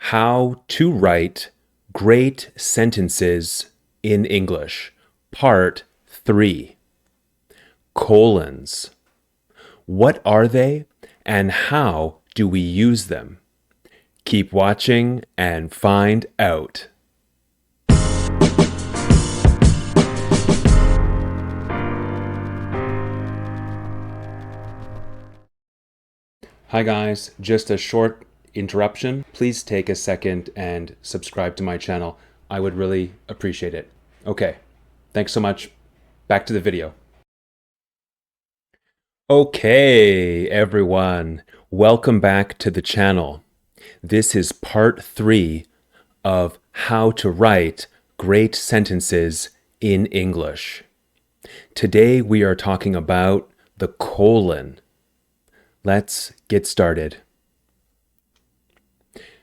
How to Write Great Sentences in English, Part 3. Colons. What are they and how do we use them? Keep watching and find out. Hi guys, just a short interruption. Please take a second and subscribe to my channel. I would really appreciate it. Okay, thanks so much. Back to the video. Okay, everyone, welcome back to the channel. This is part 3 of how to write great sentences in English. Today we are talking about the colon. Let's get started.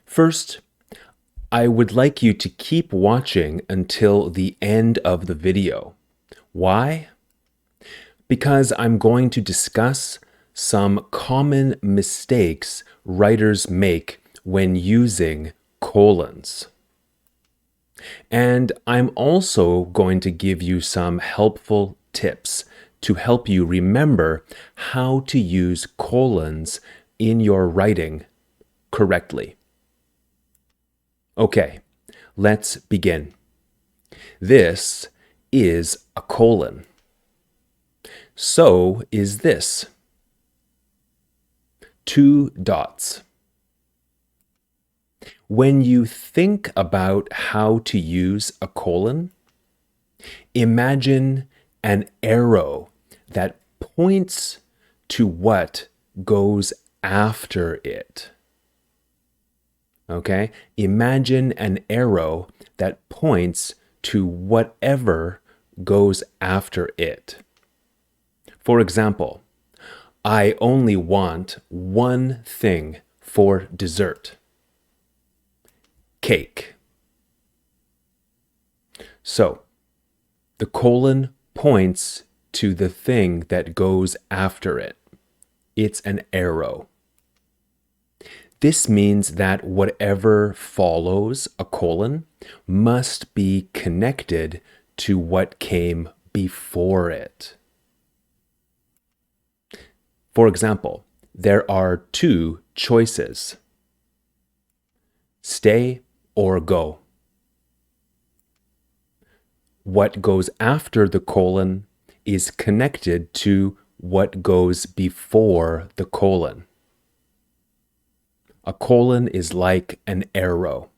First, I would like you to keep watching until the end of the video. Why? Because I'm going to discuss some common mistakes writers make when using colons. And I'm also going to give you some helpful tips to help you remember how to use colons in your writing correctly. Okay, let's begin. This is a colon. So is this. 2 dots. When you think about how to use a colon, imagine an arrow that points to what goes after it. Okay? Imagine an arrow that points to whatever goes after it. For example, I only want one thing for dessert. Cake. So, the colon points to the thing that goes after it. It's an arrow. This means that whatever follows a colon must be connected to what came before it. For example, there are 2 choices: stay or go. What goes after the colon is connected to what goes before the colon. A colon is like an arrow.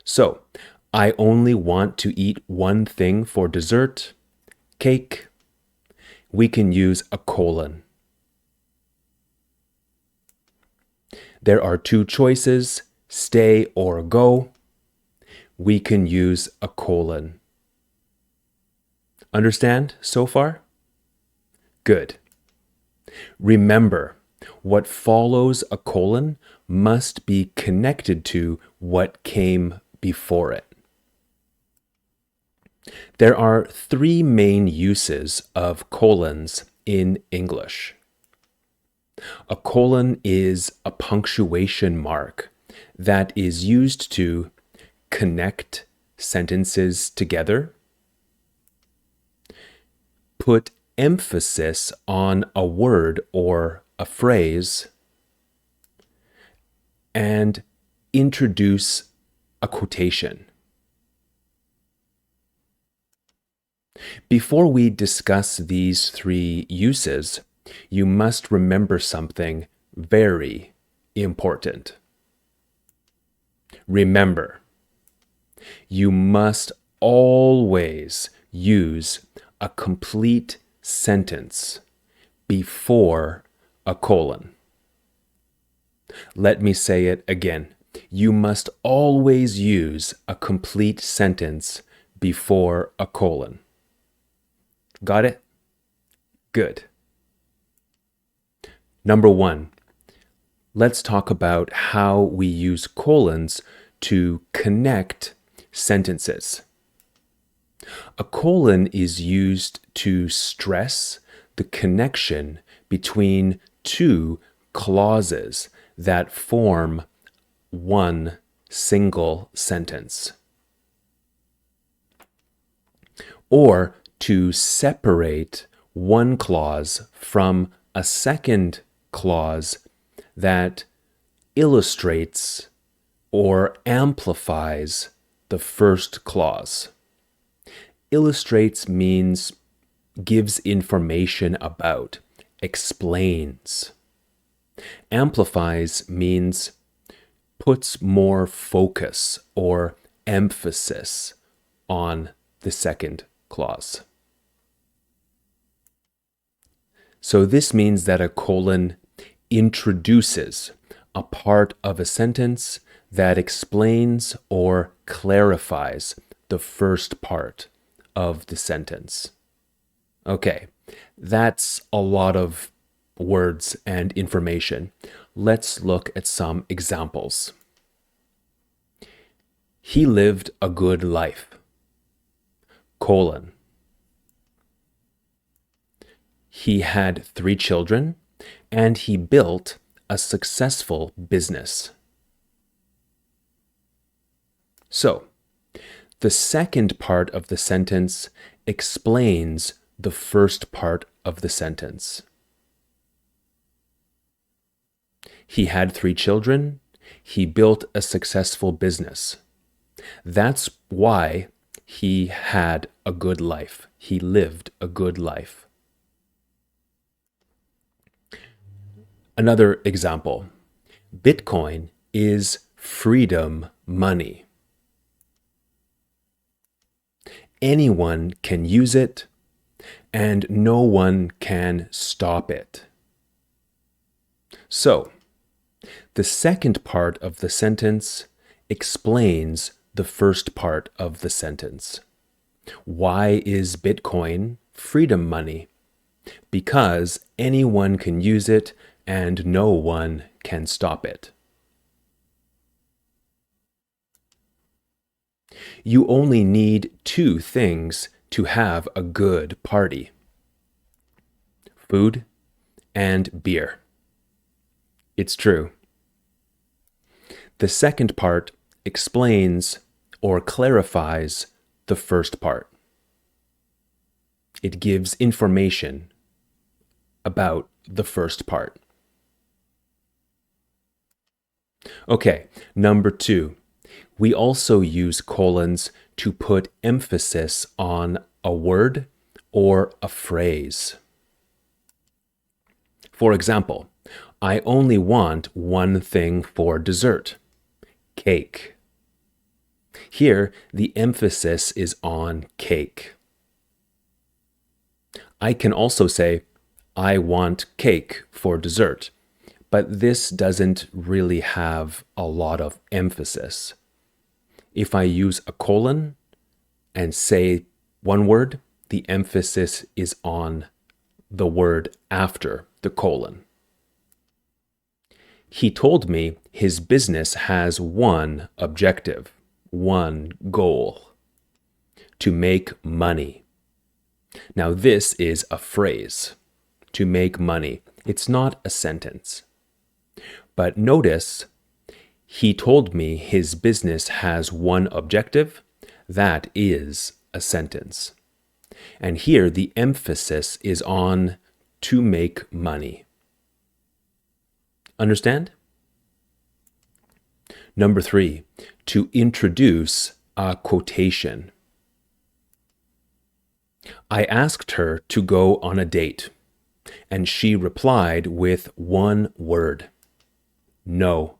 So, I only want to eat one thing for dessert, cake. We can use a colon. There are 2 choices, stay or go. We can use a colon. Understand so far? Good. Remember, what follows a colon must be connected to what came before it. There are 3 main uses of colons in English. A colon is a punctuation mark that is used to connect sentences together, put emphasis on a word or a phrase, and introduce a quotation. Before we discuss these 3 uses, you must remember something very important. Remember, you must always use a complete sentence before a colon. Let me say it again. You must always use a complete sentence before a colon. Got it? Good. Number 1, let's talk about how we use colons to connect sentences. A colon is used to stress the connection between 2 clauses that form one single sentence. Or to separate one clause from a second clause that illustrates or amplifies the first clause. Illustrates means gives information about, explains. Amplifies means puts more focus or emphasis on the second clause. So this means that a colon introduces a part of a sentence that explains or clarifies the first part of the sentence. Okay, that's a lot of words and information. Let's look at some examples. He lived a good life. Colon. He had 3 children, and he built a successful business. So, the second part of the sentence explains the first part of the sentence. He had 3 children. He built a successful business. That's why he had a good life. He lived a good life. Another example. Bitcoin is freedom money. Anyone can use it, and no one can stop it. So, the second part of the sentence explains the first part of the sentence. Why is Bitcoin freedom money? Because anyone can use it and no one can stop it. You only need 2 things to have a good party: food and beer. It's true. The second part explains or clarifies the first part. It gives information about the first part. Okay, number 2. We also use colons to put emphasis on a word or a phrase. For example, I only want one thing for dessert: cake. Here, the emphasis is on cake. I can also say, I want cake for dessert, but this doesn't really have a lot of emphasis. If I use a colon and say one word, the emphasis is on the word after the colon. He told me his business has one objective, one goal: to make money. Now this is a phrase, to make money. It's not a sentence. But notice, he told me his business has one objective. That is a sentence. And here the emphasis is on to make money. Understand? Number 3, to introduce a quotation. I asked her to go on a date, and she replied with one word: no.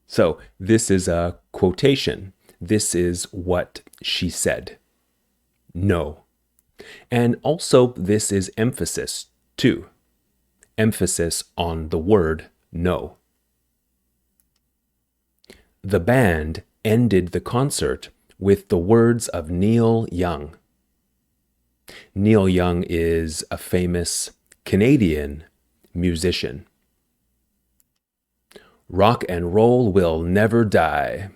So this is a quotation. This is what she said: no. And also this is emphasis too. Emphasis on the word no. The band ended the concert with the words of Neil Young. Neil Young is a famous Canadian musician. Rock and roll will never die.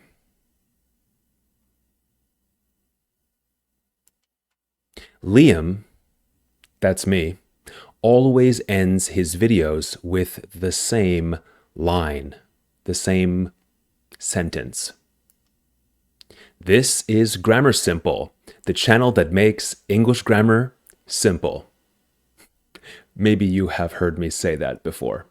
Liam, that's me, always ends his videos with the same line: the same sentence. This is Grammar Simple, the channel that makes English grammar simple. Maybe you have heard me say that before.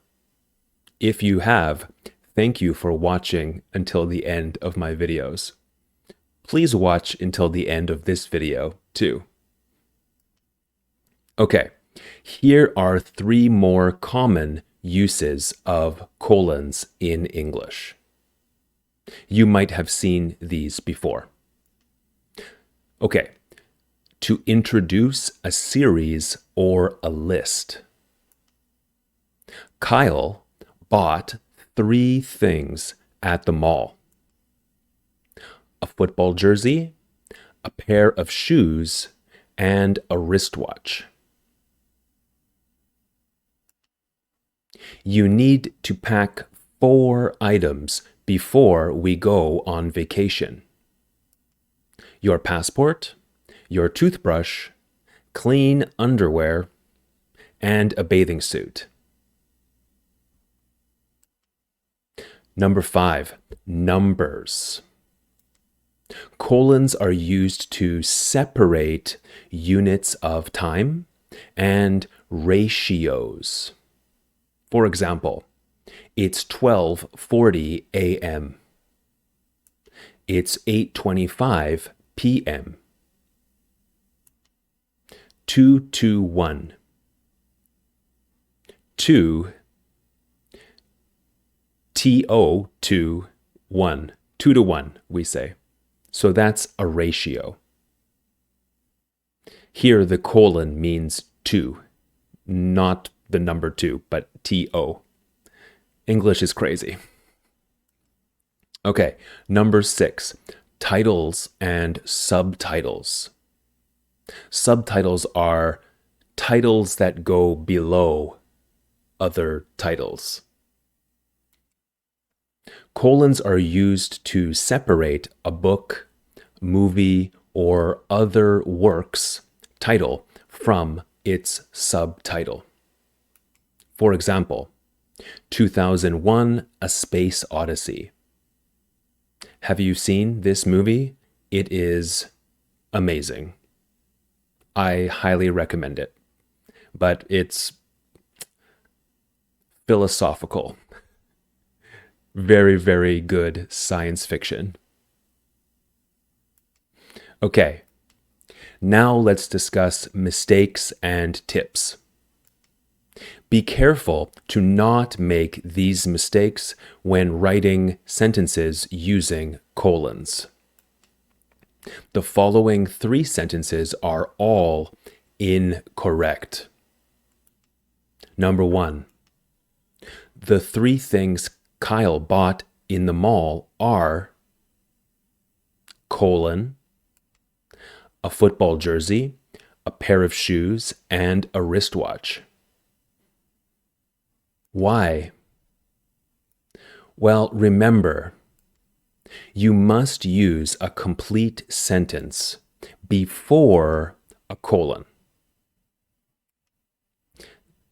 If you have, thank you for watching until the end of my videos. Please watch until the end of this video, too. Okay, here are 3 more common uses of colons in English. You might have seen these before. Okay, to introduce a series or a list. Kyle bought 3 things at the mall: a football jersey, a pair of shoes, and a wristwatch. You need to pack 4 items before we go on vacation: your passport, your toothbrush, clean underwear, and a bathing suit. Number 5, numbers. Colons are used to separate units of time and ratios. For example, it's 12:40 a.m. It's 8:25 p.m. 2 to 1. 2 to 1. 2 to 1, we say. So that's a ratio. Here the colon means 2, not the number 2, but to. English is crazy. Okay, number 6, titles and subtitles. Subtitles are titles that go below other titles. Colons are used to separate a book, movie, or other work's title from its subtitle. For example, 2001: A Space Odyssey. Have you seen this movie? It is amazing. I highly recommend it, but it's philosophical. Very, very good science fiction. Okay, now let's discuss mistakes and tips. Be careful to not make these mistakes when writing sentences using colons. The following 3 sentences are all incorrect. Number 1, the 3 things Kyle bought in the mall are: colon, a football jersey, a pair of shoes, and a wristwatch. Why? Well, remember, you must use a complete sentence before a colon.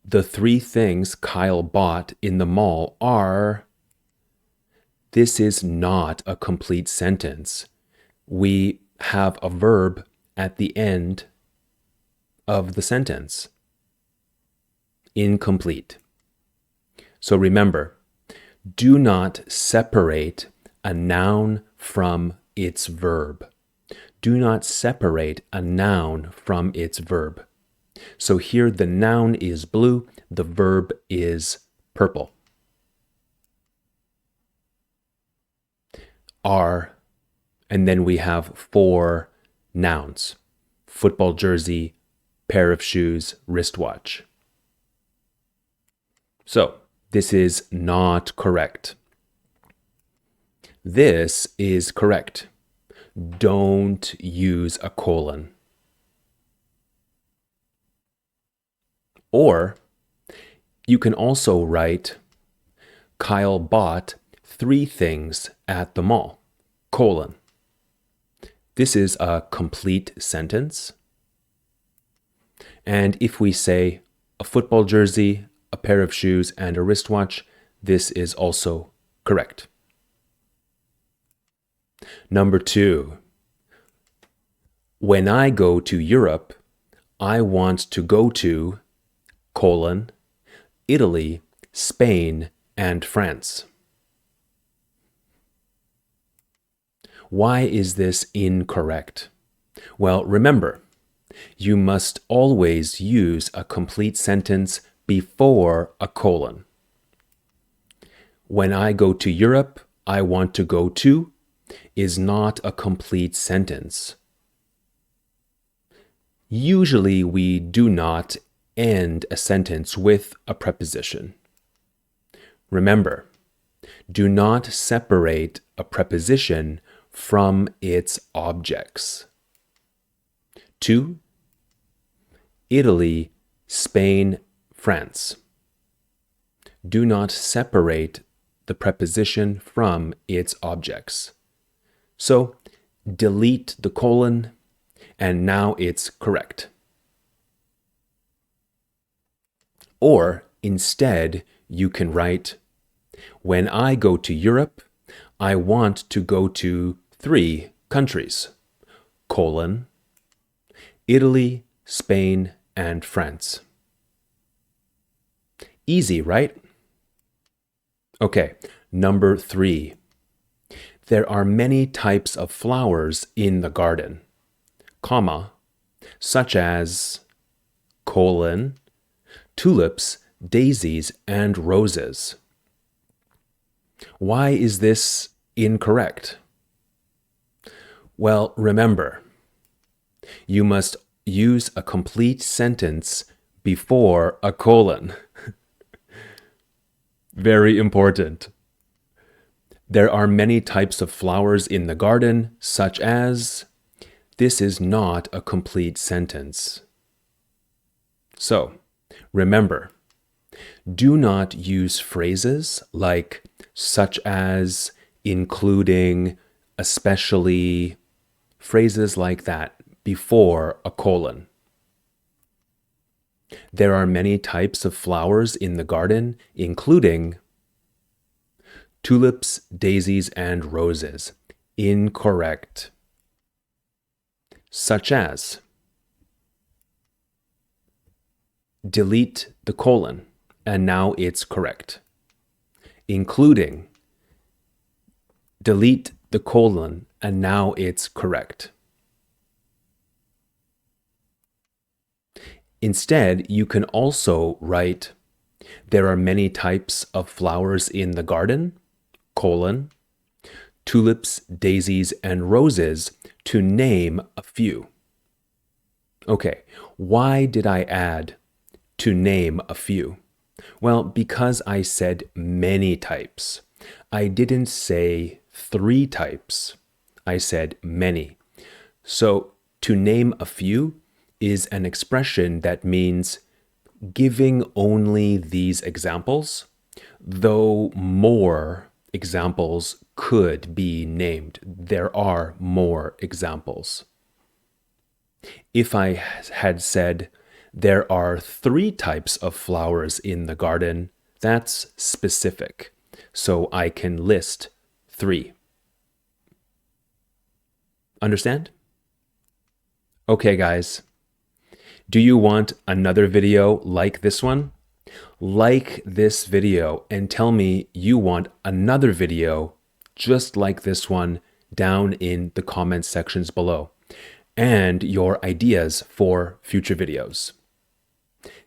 The 3 things Kyle bought in the mall are. This is not a complete sentence. We have a verb at the end of the sentence. Incomplete. So remember, do not separate a noun from its verb. Do not separate a noun from its verb. So here the noun is blue, the verb is purple. Are, and then we have 4 nouns: football jersey, pair of shoes, wristwatch. So this is not correct. This is correct. Don't use a colon. Or you can also write, Kyle bought 3 things at the mall, colon. This is a complete sentence. And if we say a football jersey, a pair of shoes, and a wristwatch, this is also Correct. Number 2. When I go to Europe, I want to go to, Italy, Spain, and France. Why is this incorrect? Well, remember, you must always use a complete sentence before a colon. When I go to Europe, I want to go to is not a complete sentence. Usually we do not end a sentence with a preposition. Remember, do not separate a preposition from its objects. To, Italy, Spain, France. Do not separate the preposition from its objects. So, delete the colon, and now it's correct. Or, instead, you can write, when I go to Europe, I want to go to 3 countries, Italy, Spain, and France. Easy, right? Okay, number 3. There are many types of flowers in the garden, such as, tulips, daisies, and roses. Why is this incorrect? Well, remember, you must use a complete sentence before a colon. Very important. There are many types of flowers in the garden, such as. This is not a complete sentence. So, remember, do not use phrases like such as, including, especially, phrases like that before a colon. There are many types of flowers in the garden, including tulips, daisies, and roses. Incorrect. Such as. Delete the colon, and now it's correct. Including. Delete the colon, and now it's correct. Instead, you can also write, there are many types of flowers in the garden, tulips, daisies, and roses, to name a few. Okay, why did I add to name a few? Well, because I said many types. I didn't say 3 types. I said many. So, to name a few is an expression that means giving only these examples, though more examples could be named. There are more examples. If I had said, there are 3 types of flowers in the garden, that's specific, so I can list 3. Understand? Okay, guys. Do you want another video like this one? Like this video and tell me you want another video just like this one down in the comments sections below, and your ideas for future videos.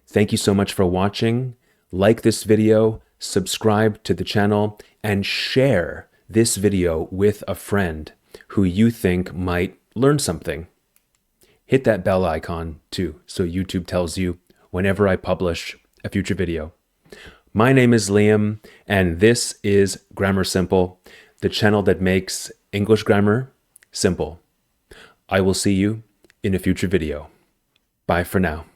Thank you so much for watching. Like this video, subscribe to the channel, and share this video with a friend who you think might learn something. Hit that bell icon too, so YouTube tells you whenever I publish a future video. My name is Liam, and this is Grammar Simple, the channel that makes English grammar simple. I will see you in a future video. Bye for now.